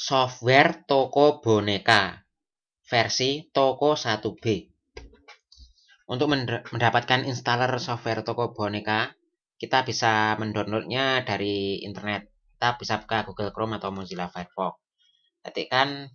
software toko boneka versi toko 1B. Untuk mendapatkan installer software toko boneka, kita bisa mendownloadnya dari internet. Kita bisa buka Google Chrome atau Mozilla Firefox. Ketikkan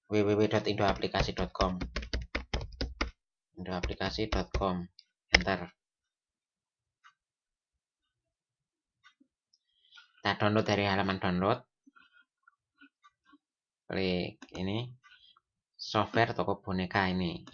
www.indoaplikasi.com. indoaplikasi.com. Enter. Kita download dari halaman download. Klik ini. Software toko boneka ini.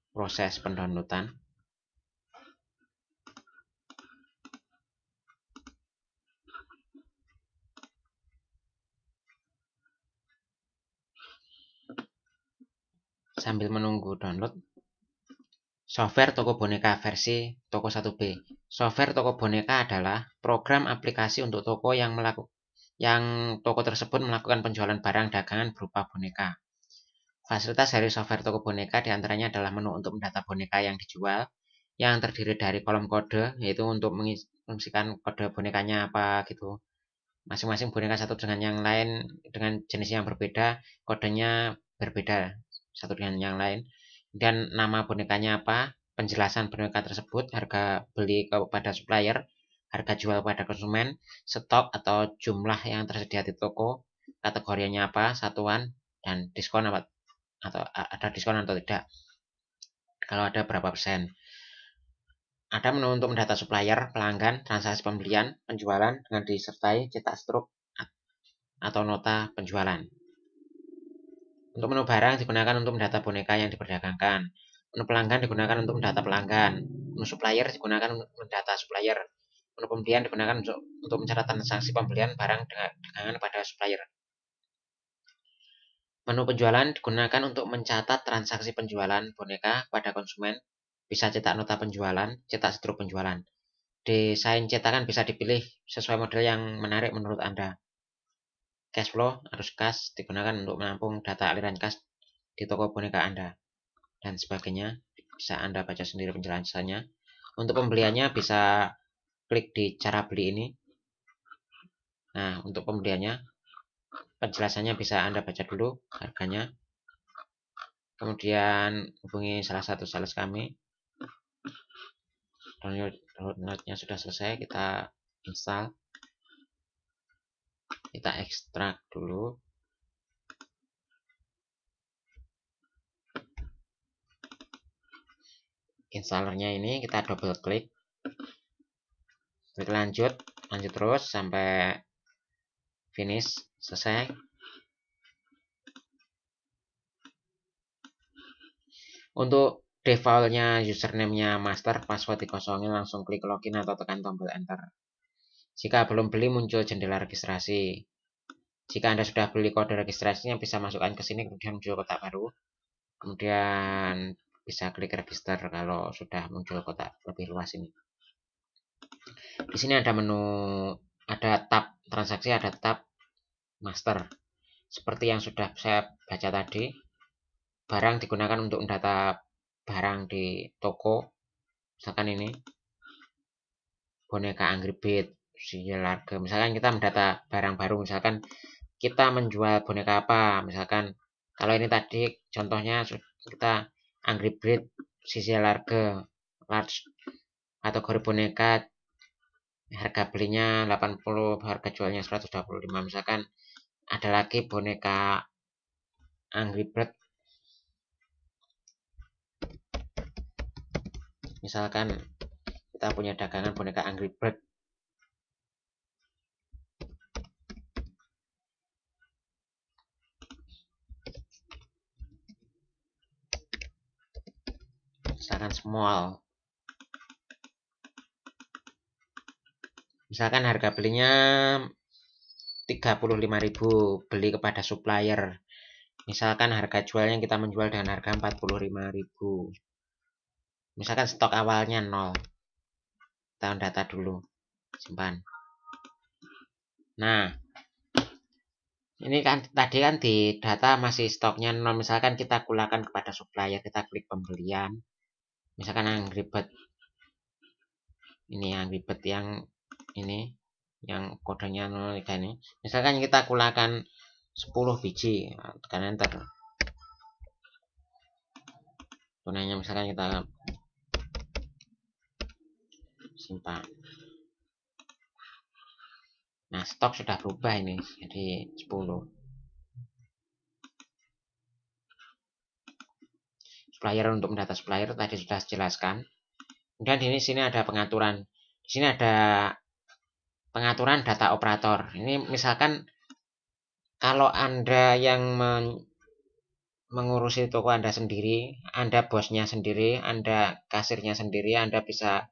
Proses pendownloadan. Sambil menunggu download, software toko boneka versi toko 1B. Software toko boneka adalah program aplikasi untuk toko yang toko tersebut melakukan penjualan barang dagangan berupa boneka. Fasilitas dari software toko boneka diantaranya adalah menu untuk mendata boneka yang dijual, yang terdiri dari kolom kode, yaitu untuk mengisikan kode bonekanya apa gitu. Masing-masing boneka satu dengan yang lain, dengan jenis yang berbeda, kodenya berbeda satu dengan yang lain. Dan nama bonekanya apa, penjelasan boneka tersebut, harga beli kepada supplier, harga jual pada konsumen, stok atau jumlah yang tersedia di toko, kategorinya apa, satuan, dan diskon apa, atau ada diskon atau tidak. Kalau ada berapa persen. Ada menu untuk mendata supplier, pelanggan, transaksi pembelian, penjualan dengan disertai cetak struk atau nota penjualan. Untuk menu barang digunakan untuk mendata boneka yang diperdagangkan. Menu pelanggan digunakan untuk mendata pelanggan. Menu supplier digunakan untuk mendata supplier. Menu pembelian digunakan untuk mencatat transaksi pembelian barang dagangan pada supplier. Menu penjualan digunakan untuk mencatat transaksi penjualan boneka pada konsumen. Bisa cetak nota penjualan, cetak struk penjualan. Desain cetakan bisa dipilih sesuai model yang menarik menurut Anda. Cash flow, arus kas digunakan untuk menampung data aliran kas di toko boneka Anda. Dan sebagainya. Bisa Anda baca sendiri penjelasannya. Untuk pembeliannya bisa klik di cara beli ini. Nah, untuk pembeliannya, penjelasannya bisa Anda baca dulu, harganya. Kemudian hubungi salah satu sales kami. Downloadnya sudah selesai, kita install. Kita ekstrak dulu. Installernya ini kita double klik. Klik lanjut terus sampai finish, selesai. Untuk defaultnya username-nya master, password dikosongin, langsung klik login atau tekan tombol enter. Jika belum beli muncul jendela registrasi. Jika Anda sudah beli, kode registrasinya bisa masukkan ke sini, kemudian muncul kotak baru. Kemudian bisa klik register kalau sudah muncul kotak lebih luas ini. Di sini ada menu, ada tab transaksi, ada tab master. Seperti yang sudah saya baca tadi, barang digunakan untuk mendata barang di toko. Misalkan ini boneka Angry Birds, harga. Misalkan kita mendata barang baru, misalkan kita menjual boneka apa, misalkan kalau ini tadi contohnya kita Angry Birds sisi large kategori boneka, harga belinya 80, harga jualnya 125. Misalkan ada lagi boneka Angry Birds, misalkan kita punya dagangan boneka Angry Birds. Misalkan small. Misalkan harga belinya 35.000, beli kepada supplier. Misalkan harga jualnya kita menjual dengan harga 45.000. Misalkan stok awalnya 0. Kita data dulu. Simpan. Nah, ini kan tadi kan di data masih stoknya 0. Misalkan kita gunakan kepada supplier, kita klik pembelian. Misalkan Angry Birds. Ini Angry Birds yang ini yang kodenya 03 ini. Misalkan kita kulakan 10 biji, tekan enter. Gunanya misalkan kita simpan. Nah, stok sudah berubah ini jadi 10. Supplier, untuk mendata supplier tadi sudah jelaskan. Kemudian di sini ada pengaturan. Di sini ada pengaturan data operator. Ini misalkan kalau Anda yang mengurusi toko Anda sendiri, Anda bosnya sendiri, Anda kasirnya sendiri, Anda bisa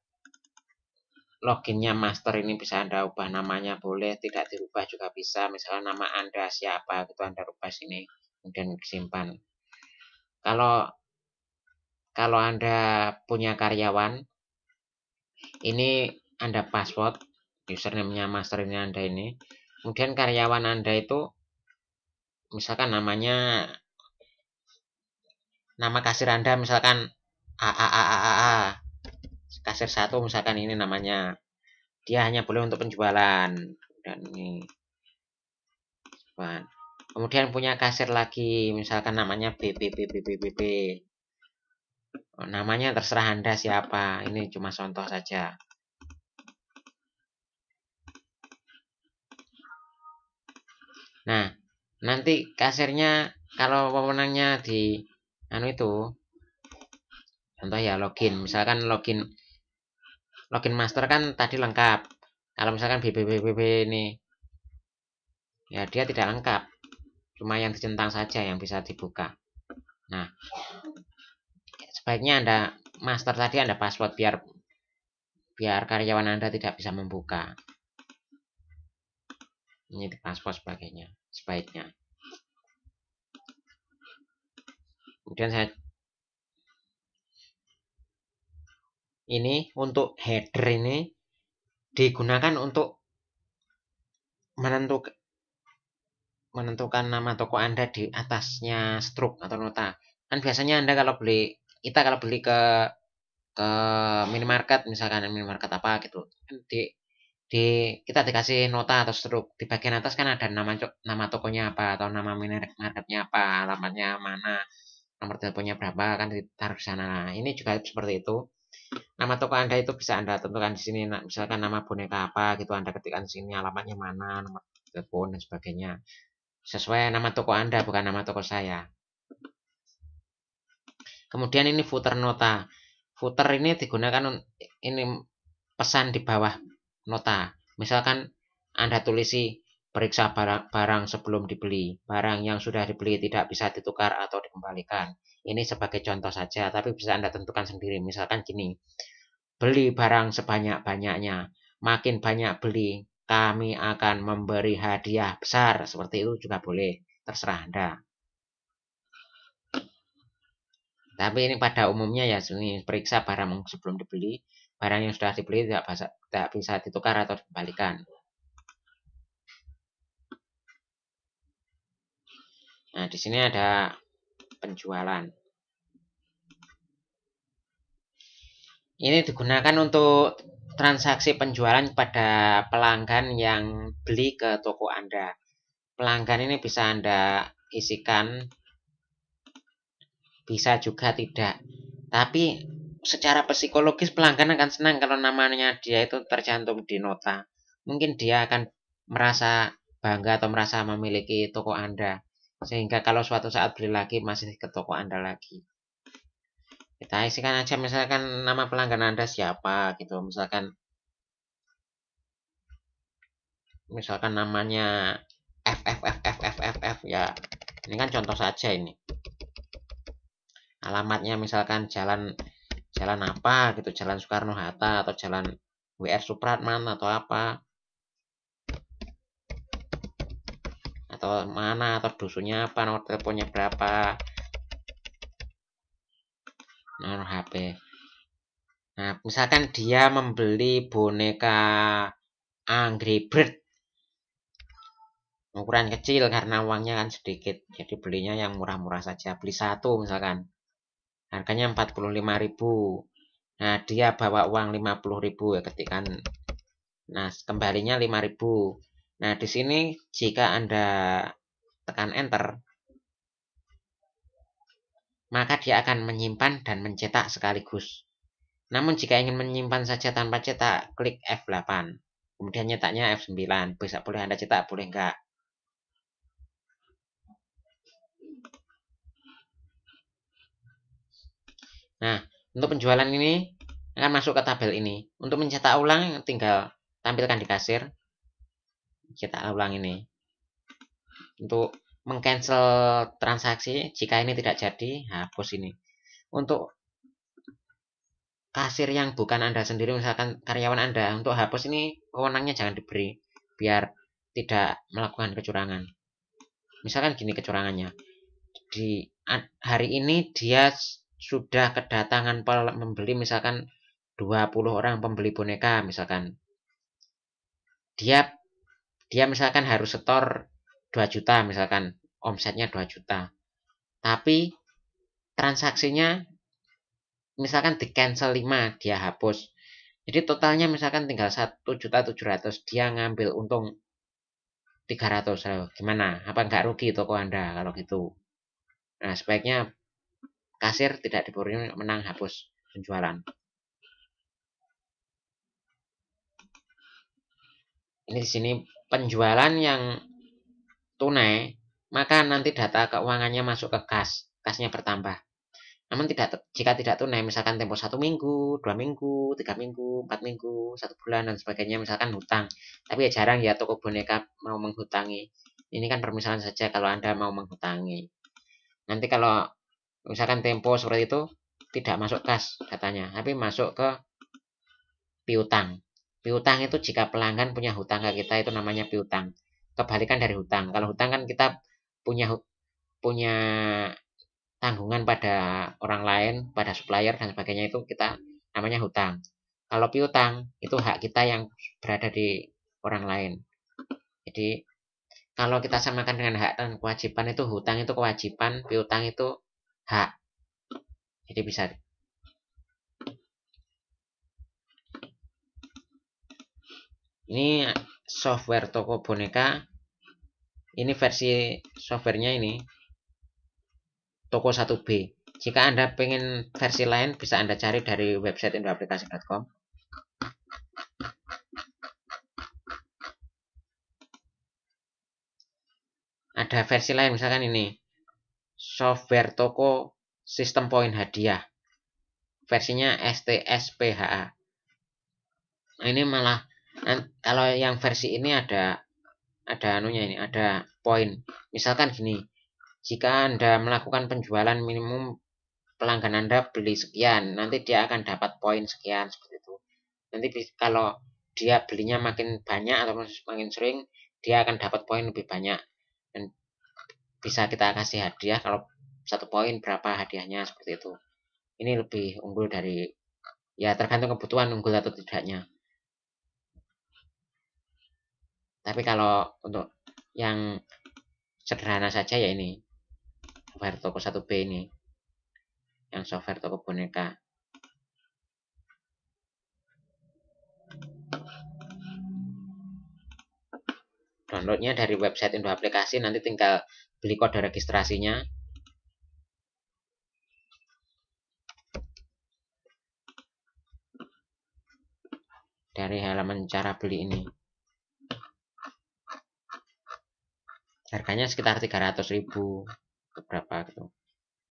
loginnya master ini bisa Anda ubah namanya, boleh, tidak dirubah juga bisa. Misalnya nama Anda siapa, gitu Anda rubah sini, kemudian simpan. Kalau Anda punya karyawan, ini Anda password, username-nya master ini Anda ini. Kemudian karyawan Anda itu, misalkan namanya, nama kasir Anda misalkan AAAAA, kasir 1 misalkan ini namanya. Dia hanya boleh untuk penjualan. Dan ini. Kemudian punya kasir lagi, misalkan namanya BBBBBB. Namanya terserah Anda siapa. Ini cuma contoh saja. Nah, nanti kasirnya kalau pemenangnya di itu, contoh ya login. Misalkan login master kan tadi lengkap. Kalau misalkan BBBBB ini, ya dia tidak lengkap. Cuma yang dicentang saja yang bisa dibuka. Nah, sebaiknya Anda master tadi Anda password biar karyawan Anda tidak bisa membuka. Ini di password sebagainya, sebaiknya. Kemudian ini untuk header ini digunakan untuk menentukan nama toko Anda di atasnya struk atau nota. Kan biasanya Anda kita kalau beli ke minimarket, misalkan minimarket apa gitu, kita dikasih nota atau struk. Di bagian atas kan ada nama tokonya apa, atau nama minimarketnya apa, alamatnya mana, nomor teleponnya berapa, kan ditaruh di sana. Ini juga seperti itu. Nama toko Anda itu bisa Anda tentukan di sini. Misalkan nama boneka apa gitu, Anda ketikkan di sini, alamatnya mana, nomor telepon dan sebagainya. Sesuai nama toko Anda, bukan nama toko saya. Kemudian ini footer nota. Footer ini digunakan ini pesan di bawah nota. Misalkan Anda tulisi periksa barang sebelum dibeli. Barang yang sudah dibeli tidak bisa ditukar atau dikembalikan. Ini sebagai contoh saja, tapi bisa Anda tentukan sendiri. Misalkan gini, beli barang sebanyak-banyaknya. Makin banyak beli, kami akan memberi hadiah besar. Seperti itu juga boleh, terserah Anda. Tapi ini pada umumnya ya, periksa barang sebelum dibeli. Barang yang sudah dibeli tidak bisa ditukar atau dikembalikan. Nah, di sini ada penjualan. Ini digunakan untuk transaksi penjualan pada pelanggan yang beli ke toko Anda. Pelanggan ini bisa Anda isikan, bisa juga tidak. Tapi secara psikologis pelanggan akan senang kalau namanya dia itu tercantum di nota. Mungkin dia akan merasa bangga atau merasa memiliki toko Anda. Sehingga kalau suatu saat beli lagi masih ke toko Anda lagi. Kita isikan aja misalkan nama pelanggan Anda siapa gitu. Misalkan namanya FFFFFFF ya. Ini kan contoh saja ini. Alamatnya misalkan jalan apa gitu, Jalan Soekarno Hatta atau Jalan WR Supratman atau apa. Atau mana, atau dusunnya apa, nomor teleponnya berapa, nomor HP. Nah, misalkan dia membeli boneka Angry Bird ukuran kecil karena uangnya kan sedikit, jadi belinya yang murah-murah saja, beli satu misalkan, harganya 45.000. Nah, dia bawa uang 50.000 ya, ketikkan Nah, kembalinya 5.000. Nah, di sini jika Anda tekan enter, maka dia akan menyimpan dan mencetak sekaligus. Namun jika ingin menyimpan saja tanpa cetak, klik F8. Kemudian nyetaknya F9. Bisa boleh Anda cetak, boleh enggak. Nah, untuk penjualan ini akan masuk ke tabel ini. Untuk mencetak ulang tinggal tampilkan di kasir. Cetak ulang ini. Untuk mengcancel transaksi jika ini tidak jadi, hapus ini. Untuk kasir yang bukan Anda sendiri, misalkan karyawan Anda, untuk hapus ini wewenangnya jangan diberi biar tidak melakukan kecurangan. Misalkan gini kecurangannya. Di hari ini dia sudah kedatangan membeli misalkan 20 orang pembeli boneka misalkan. Dia misalkan harus setor 2 juta misalkan, omsetnya 2 juta. Tapi transaksinya misalkan di cancel 5, dia hapus. Jadi totalnya misalkan tinggal 1.700.000, dia ngambil untung 300. Gimana? Apa nggak rugi toko Anda kalau gitu? Nah, sebaiknya kasir tidak diberi menang hapus penjualan. Ini di sini penjualan yang tunai, maka nanti data keuangannya masuk ke kas, kasnya bertambah. Namun jika tidak tunai, misalkan tempo 1 minggu, 2 minggu, 3 minggu, 4 minggu, 1 bulan dan sebagainya, misalkan hutang. Tapi ya jarang ya toko boneka mau menghutangi. Ini kan permisalan saja kalau Anda mau menghutangi. Nanti kalau misalkan tempo seperti itu tidak masuk kas datanya, tapi masuk ke piutang. Piutang itu jika pelanggan punya hutang ke kita, itu namanya piutang. Kebalikan dari hutang. Kalau hutang kan kita punya punya tanggungan pada orang lain, pada supplier dan sebagainya, itu kita namanya hutang. Kalau piutang itu hak kita yang berada di orang lain. Jadi kalau kita samakan dengan hak dan kewajiban, itu hutang itu kewajiban, piutang itu hak. Jadi bisa. Ini software toko boneka. Ini versi softwarenya ini toko 1B. Jika Anda pengen versi lain, bisa Anda cari dari website indoaplikasi.com. Ada versi lain, misalkan ini software toko sistem poin hadiah, versinya STSPHA. Nah, ini malah kalau yang versi ini ada anunya, ini ada poin. Misalkan gini, jika Anda melakukan penjualan minimum, pelanggan Anda beli sekian, nanti dia akan dapat poin sekian, seperti itu. Nanti kalau dia belinya makin banyak atau makin sering, dia akan dapat poin lebih banyak. Dan bisa kita kasih hadiah, kalau 1 poin berapa hadiahnya, seperti itu. Ini lebih unggul dari, ya tergantung kebutuhan unggul atau tidaknya. Tapi kalau untuk yang sederhana saja ya ini software toko 1B ini, yang software toko boneka. Downloadnya dari website Indo Aplikasi, nanti tinggal beli kode registrasinya. Dari halaman cara beli ini. Harganya sekitar 300.000 berapa gitu.